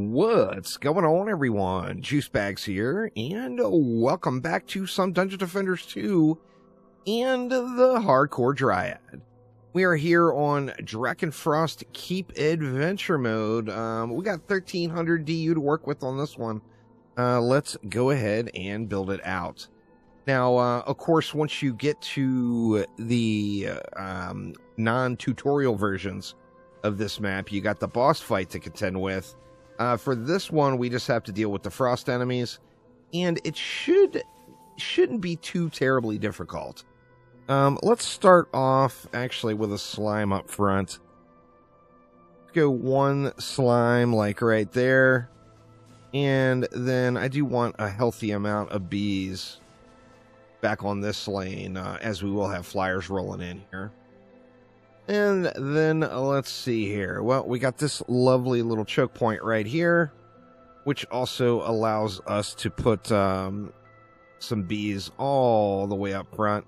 What's going on, everyone? Juice Bags here, and welcome back to some Dungeon Defenders 2 and the Hardcore Dryad. We are here on Drakenfrost Keep Adventure Mode. We got 1300 DU to work with on this one. Let's go ahead and build it out. Now, of course, once you get to the non-tutorial versions of this map, you got the boss fight to contend with. For this one, we just have to deal with the frost enemies, and it shouldn't be too terribly difficult. Let's start off, actually, with a slime up front. Let's go one slime, like right there. And then I do want a healthy amount of bees back on this lane, as we will have flyers rolling in here. And then, let's see here. Well, we got this lovely little choke point right here, which also allows us to put some bees all the way up front.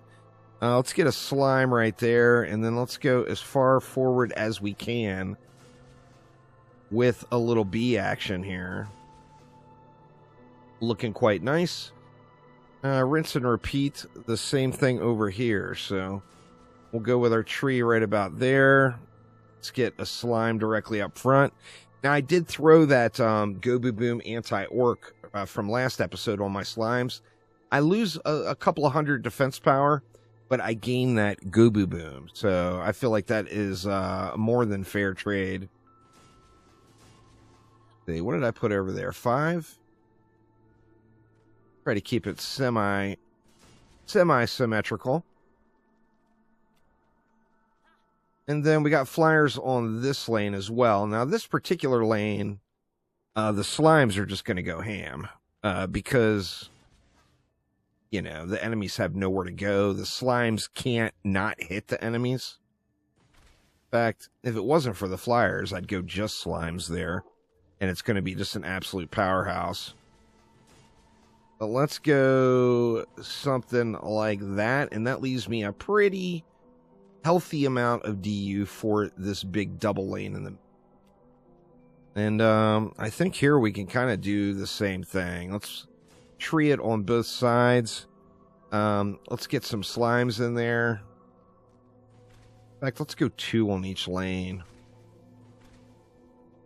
Let's get a slime right there, and then let's go as far forward as we can with a little bee action here. Looking quite nice. Rinse and repeat the same thing over here, so we'll go with our tree right about there. Let's get a slime directly up front. Now, I did throw that Go Boo Boom anti-orc from last episode on my slimes. I lose a couple of hundred defense power, but I gain that Go Boo Boom. So I feel like that is more than fair trade. Let's see, what did I put over there? 5? Try to keep it semi-symmetrical. And then we got flyers on this lane as well. Now, this particular lane, the slimes are just going to go ham. Because, you know, the enemies have nowhere to go. The slimes can't not hit the enemies. In fact, if it wasn't for the flyers, I'd go just slimes there. And it's going to be just an absolute powerhouse. But let's go something like that. And that leaves me a pretty healthy amount of DU for this big double lane in the... And I think here we can kind of do the same thing. Let's tree it on both sides. Let's get some slimes in there. In fact, let's go 2 on each lane.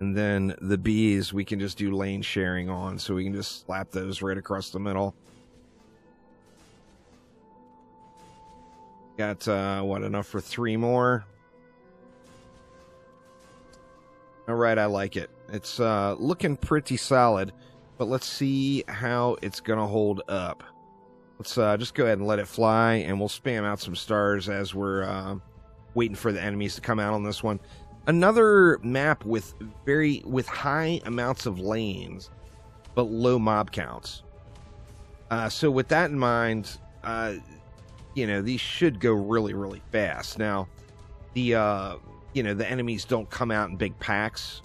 And then the bees we can just do lane sharing on, so we can just slap those right across the middle. Got, what, enough for 3 more? Alright, I like it. It's looking pretty solid, but let's see how it's going to hold up. Let's just go ahead and let it fly, and we'll spam out some stars as we're waiting for the enemies to come out on this one. Another map with high amounts of lanes, but low mob counts. So with that in mind, you know, these should go really, really fast. Now, you know, the enemies don't come out in big packs,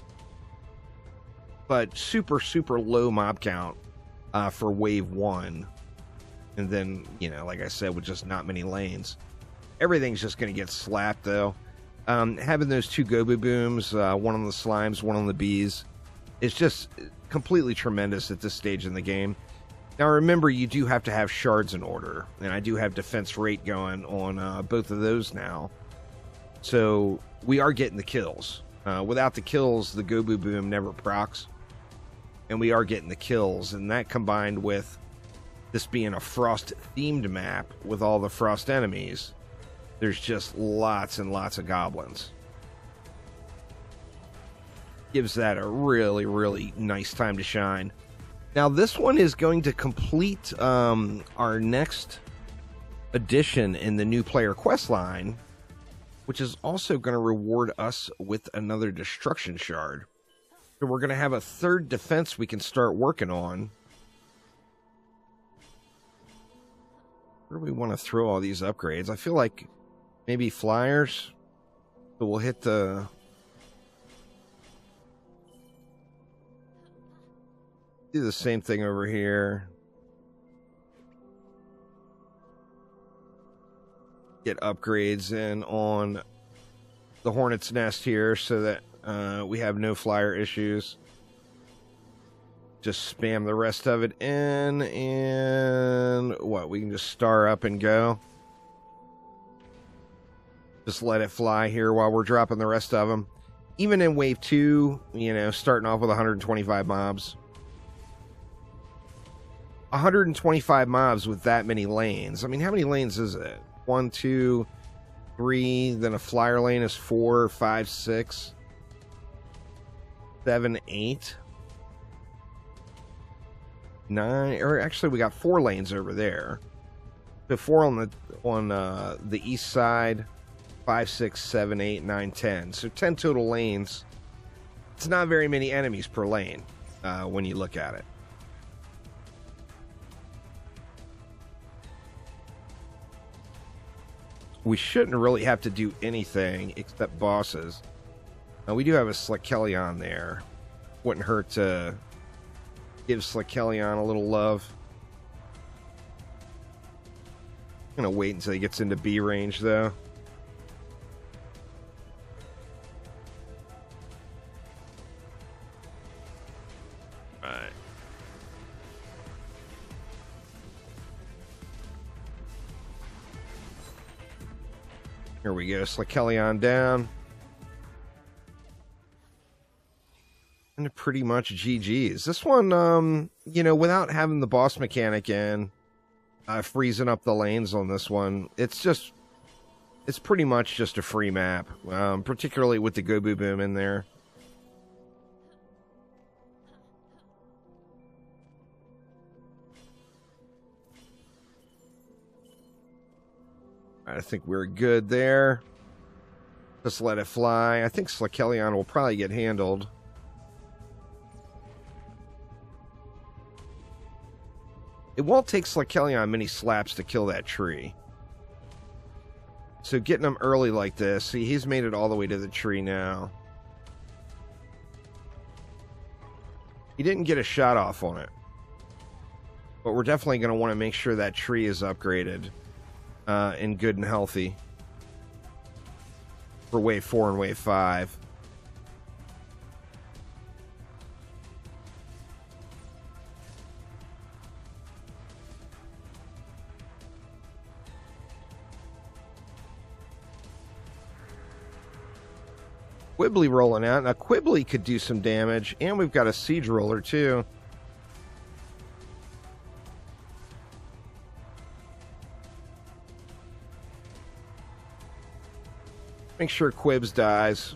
but super, super low mob count for wave 1. And then, you know, like I said, with just not many lanes. Everything's just going to get slapped, though. Having those 2 Go Boo Booms, one on the slimes, one on the bees, is just completely tremendous at this stage in the game. Now, remember, you do have to have shards in order, and I do have defense rate going on both of those now. So, we are getting the kills. Without the kills, the Go Boo Boom never procs, and we are getting the kills, and that combined with this being a frost-themed map with all the frost enemies, there's just lots and lots of goblins. Gives that a really, really nice time to shine. Now, this one is going to complete our next addition in the new player quest line, which is also going to reward us with another destruction shard. So we're going to have a 3rd defense we can start working on. Where do we want to throw all these upgrades? I feel like maybe flyers, but we'll hit the... Do the same thing over here. Get upgrades in on the Hornet's Nest here so that we have no flyer issues. Just spam the rest of it in, and what? We can just star up and go. Just let it fly here while we're dropping the rest of them. Even in Wave 2, you know, starting off with 125 mobs. 125 mobs with that many lanes. I mean, how many lanes is it? 1, 2, 3, then a flyer lane is 4, 5, 6, 7, 8. 9, or actually we got 4 lanes over there. So 4 on the east side, 5, 6, 7, 8, 9, 10. So 10 total lanes. It's not very many enemies per lane when you look at it. We shouldn't really have to do anything except bosses. We do have a Slickelion there. Wouldn't hurt to give Slickelion a little love. I'm gonna wait until he gets into B range, though. Alright. Here we go, Slickelion down. And pretty much GG's. This one, you know, without having the boss mechanic in, freezing up the lanes on this one, it's pretty much just a free map, particularly with the Go Boo Boom in there. I think we're good there. Just let it fly. I think Slickelion will probably get handled. It won't take Slickelion many slaps to kill that tree. So getting him early like this, see, he's made it all the way to the tree now. He didn't get a shot off on it. But we're definitely going to want to make sure that tree is upgraded and good and healthy for Wave 4 and Wave 5. Quibbly rolling out. Now, Quibbly could do some damage, and we've got a Siege Roller, too. Make sure Quibbs dies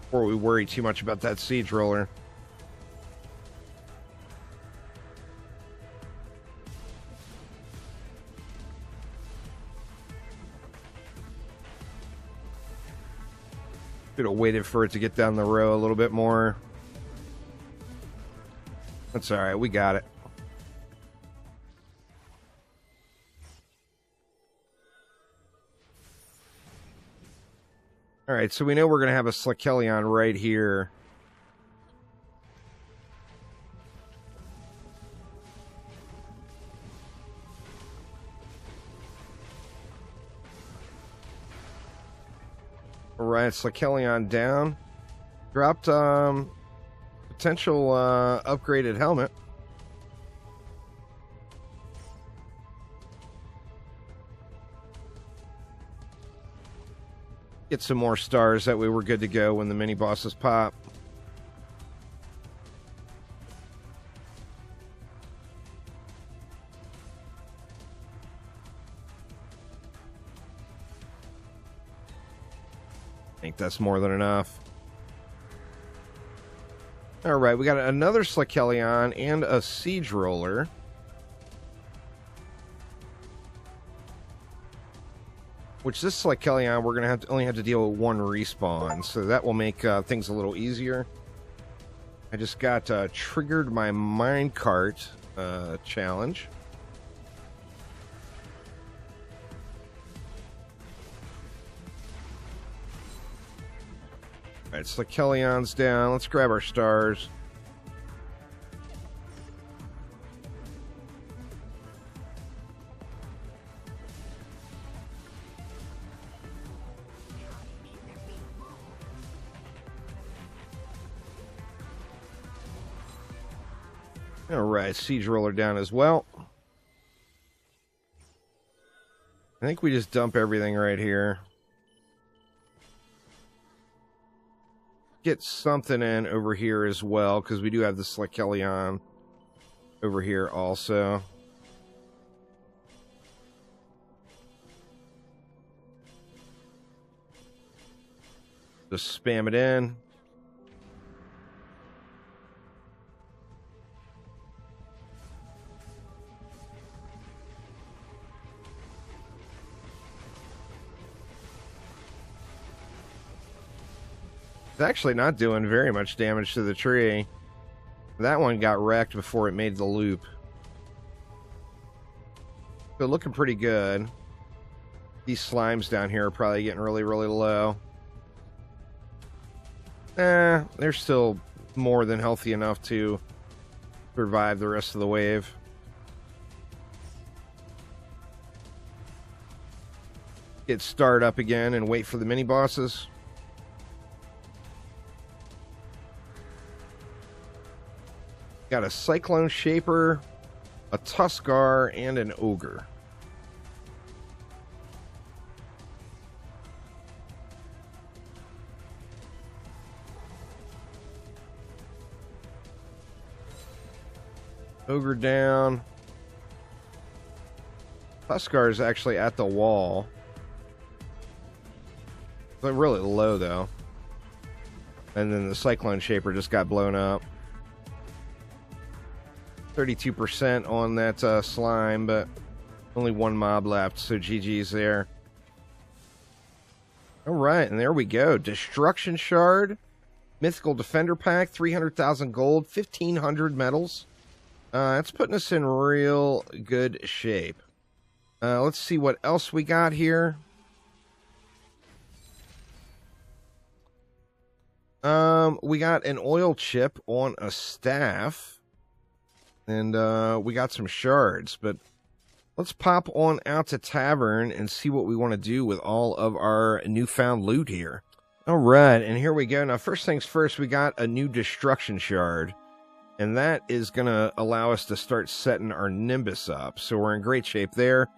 before we worry too much about that Siege Roller. Should have waited for it to get down the row a little bit more. That's alright, we got it. Alright, so we know we're going to have a Slickelion right here. Alright, Slickelion down. Dropped potential upgraded helmet. Get some more stars, that way we're good to go when the mini bosses pop. I think that's more than enough. Alright, we got another Slickelion and a Siege Roller. Which this Slickelion, we're going to only have to deal with one respawn, so that will make things a little easier. I just got triggered my minecart challenge. Alright, Slickelion's down. Let's grab our stars. All right, siege roller down as well. I think we just dump everything right here. Get something in over here as well, because we do have the Slikelion over here also. Just spam it in. It's actually not doing very much damage to the tree. That one got wrecked before it made the loop. So looking pretty good. These slimes down here are probably getting really, really low. They're still more than healthy enough to survive the rest of the wave. Get started up again and wait for the mini bosses. Got a Cyclone Shaper, a Tuskar, and an Ogre. Ogre down. Tuskar is actually at the wall. But really low, though. And then the Cyclone Shaper just got blown up. 32% on that slime, but only one mob left, so GG's there. Alright, and there we go. Destruction Shard, Mythical Defender Pack, 300,000 gold, 1,500 medals. That's putting us in real good shape. Let's see what else we got here. We got an oil chip on a staff. And we got some shards, but let's pop on out to Tavern and see what we want to do with all of our newfound loot here. All right, and here we go. Now, first things first, we got a new Destruction Shard, and that is going to allow us to start setting our Nimbus up, so we're in great shape there.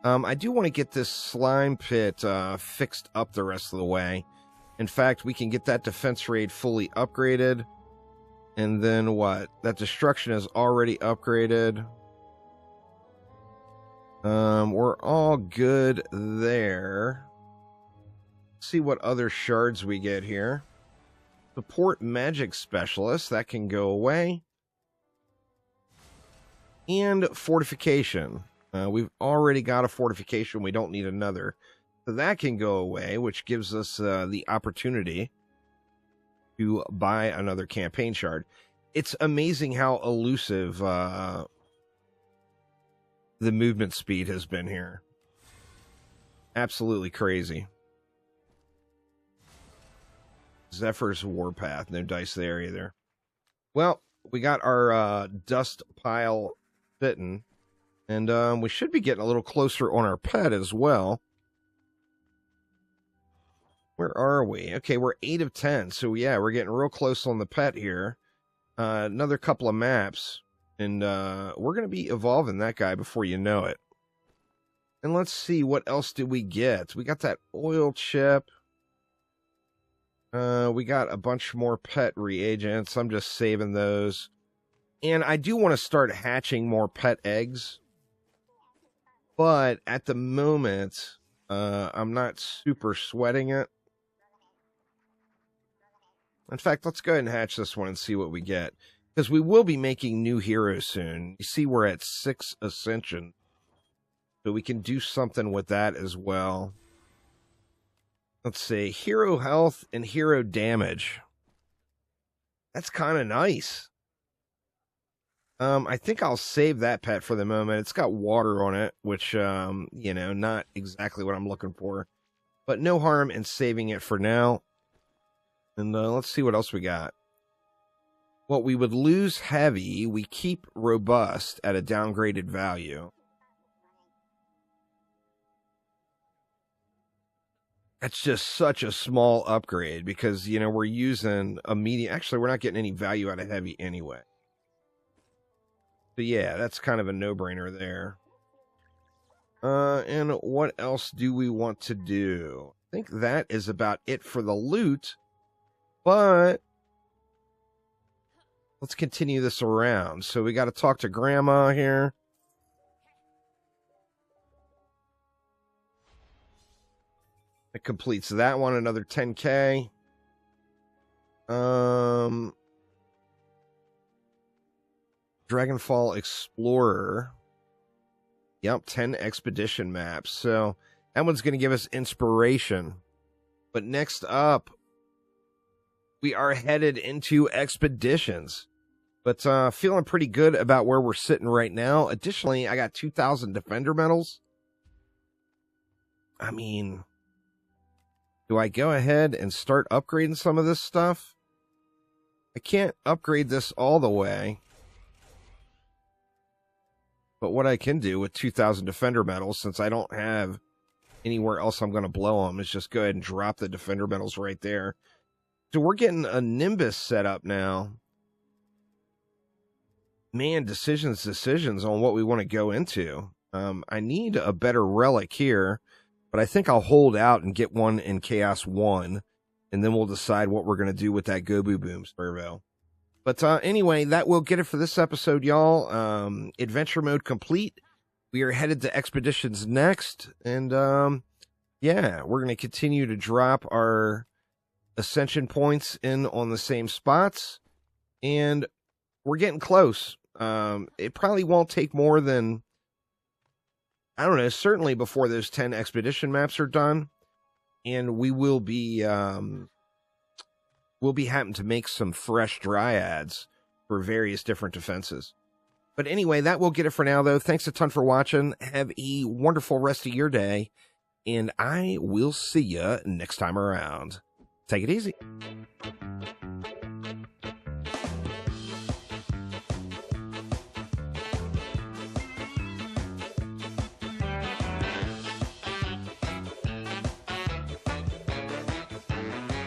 I do want to get this slime pit fixed up the rest of the way. In fact, we can get that defense raid fully upgraded. And then what? That destruction is already upgraded. We're all good there. Let's see what other shards we get here. Support Magic Specialist. That can go away. And Fortification. We've already got a Fortification. We don't need another. So that can go away, which gives us the opportunity to buy another campaign shard. It's amazing how elusive the movement speed has been here. Absolutely crazy. Zephyr's Warpath. No dice there either. Well, we got our dust pile fitting, and we should be getting a little closer on our pet as well. Where are we? Okay, we're 8 of 10. So, yeah, we're getting real close on the pet here. Another couple of maps. And we're going to be evolving that guy before you know it. And let's see, what else did we get? We got that oil chip. We got a bunch more pet reagents. I'm just saving those. And I do want to start hatching more pet eggs. But at the moment, I'm not super sweating it. In fact, let's go ahead and hatch this one and see what we get. Because we will be making new heroes soon. You see we're at 6 Ascension. So we can do something with that as well. Let's see. Hero health and hero damage. That's kind of nice. I think I'll save that pet for the moment. It's got water on it, which, you know, not exactly what I'm looking for. But no harm in saving it for now. And let's see what else we got. Well, we would lose heavy. We keep robust at a downgraded value. That's just such a small upgrade because, you know, we're using a medium. Actually, we're not getting any value out of heavy anyway. So yeah, that's kind of a no-brainer there. And what else do we want to do? I think that is about it for the loot. But let's continue this around. So we got to talk to Grandma here. It completes that one, another 10K. Dragonfall Explorer. Yep, 10 expedition maps. So that one's going to give us inspiration. But next up, we are headed into expeditions. But feeling pretty good about where we're sitting right now. Additionally, I got 2,000 Defender medals. I mean, do I go ahead and start upgrading some of this stuff? I can't upgrade this all the way. But what I can do with 2,000 Defender medals, since I don't have anywhere else I'm going to blow them, is just go ahead and drop the Defender medals right there. So we're getting a Nimbus set up now. Man, decisions on what we want to go into. I need a better relic here, but I think I'll hold out and get one in Chaos 1, and then we'll decide what we're going to do with that Gobu Boom servo. But anyway, that will get it for this episode, y'all. Adventure mode complete. We are headed to expeditions next. And yeah, we're going to continue to drop our ascension points in on the same spots. And we're getting close. It probably won't take more than, I don't know, certainly before those 10 expedition maps are done. And we will be... we'll be having to make some fresh Dryads for various different defenses. But anyway, that will get it for now, though. Thanks a ton for watching. Have a wonderful rest of your day, and I will see you next time around. Take it easy.